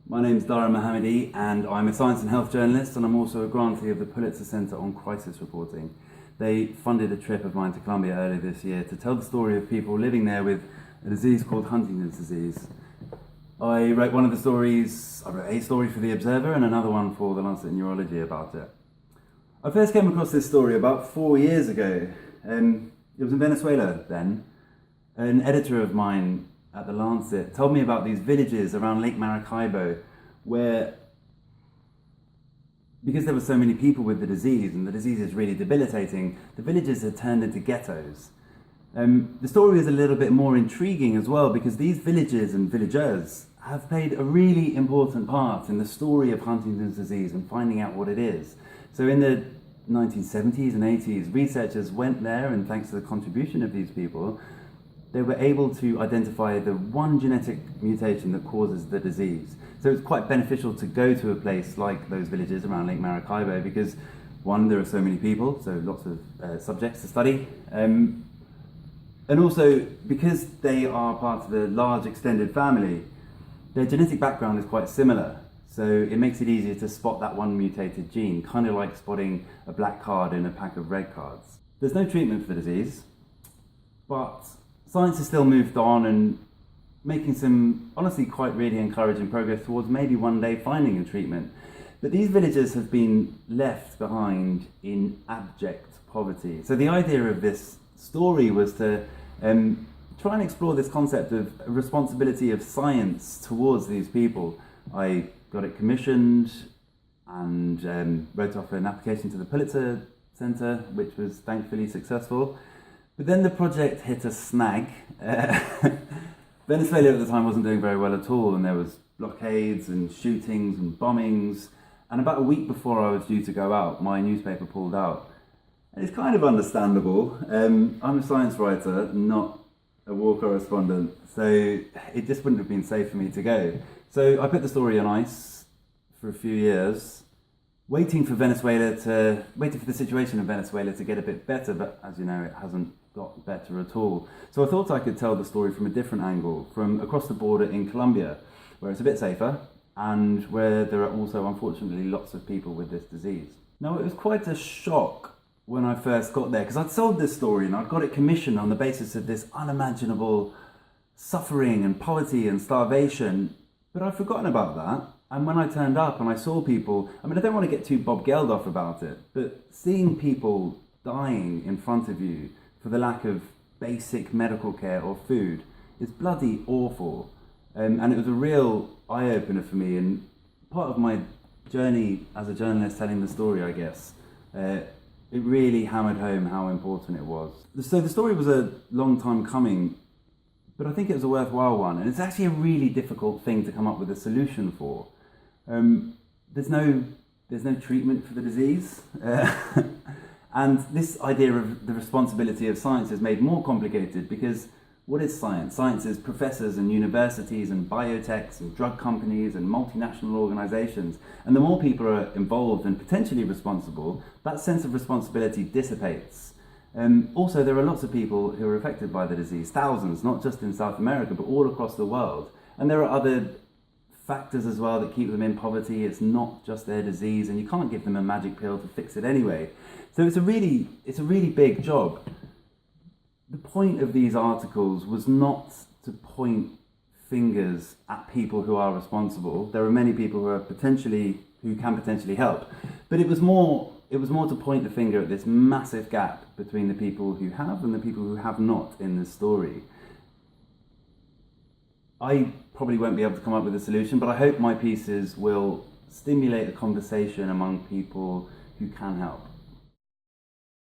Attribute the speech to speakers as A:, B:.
A: My name's Dara Mohammadi and I'm a science and health journalist, and I'm also a grantee of the Pulitzer Center on Crisis Reporting. They funded a trip of mine to Colombia earlier this year to tell the story of people living there with a disease called Huntington's disease. I wrote a story for The Observer and another one for The Lancet Neurology about it. I first came across this story about 4 years ago. It was in Venezuela then. An editor of mine at The Lancet told me about these villages around Lake Maracaibo where, because there were so many people with the disease and the disease is really debilitating, the villages had turned into ghettos. The story is a little bit more intriguing as well because these villages and villagers have played a really important part in the story of Huntington's disease and finding out what it is. So in the 1970s and 80s, researchers went there, and thanks to the contribution of these people, they were able to identify the one genetic mutation that causes the disease. So it's quite beneficial to go to a place like those villages around Lake Maracaibo because, one, there are so many people, so lots of subjects to study, and also because they are part of a large extended family, their genetic background is quite similar. So it makes it easier to spot that one mutated gene, kind of like spotting a black card in a pack of red cards. There's no treatment for the disease, but science has still moved on and making some, honestly, quite really encouraging progress towards maybe one day finding a treatment. But these villagers have been left behind in abject poverty. So the idea of this story was to try and explore this concept of responsibility of science towards these people. I got it commissioned and wrote off an application to the Pulitzer Center, which was thankfully successful. But then the project hit a snag. Venezuela at the time wasn't doing very well at all, and there was blockades and shootings and bombings. And about a week before I was due to go out, my newspaper pulled out. And it's kind of understandable. I'm a science writer, not a war correspondent, so it just wouldn't have been safe for me to go. So I put the story on ice for a few years, waiting for the situation in Venezuela to get a bit better, but as you know, it hasn't got better at all. So I thought I could tell the story from a different angle, from across the border in Colombia, where it's a bit safer, and where there are also, unfortunately, lots of people with this disease. Now, it was quite a shock when I first got there, because I'd sold this story and I'd got it commissioned on the basis of this unimaginable suffering and poverty and starvation, but I'd forgotten about that. And when I turned up and I saw people, I don't want to get too Bob Geldof about it, but seeing people dying in front of you for the lack of basic medical care or food is bloody awful. And it was a real eye-opener for me, and part of my journey as a journalist telling the story, I guess. It really hammered home how important it was. So the story was a long time coming, but I think it was a worthwhile one, and it's actually a really difficult thing to come up with a solution for. There's no treatment for the disease, and this idea of the responsibility of science is made more complicated because what is science? Science is professors and universities and biotechs and drug companies and multinational organizations, and the more people are involved and potentially responsible, that sense of responsibility dissipates. Also, there are lots of people who are affected by the disease, thousands, not just in South America, but all across the world. And there are other factors as well that keep them in poverty. It's not just their disease, and you can't give them a magic pill to fix it anyway. So it's a really big job. The point of these articles was not to point fingers at people who are responsible. There are many people who can potentially help, but it was more to point the finger at this massive gap between the people who have and the people who have not in this story. I probably won't be able to come up with a solution, but I hope my pieces will stimulate a conversation among people who can help.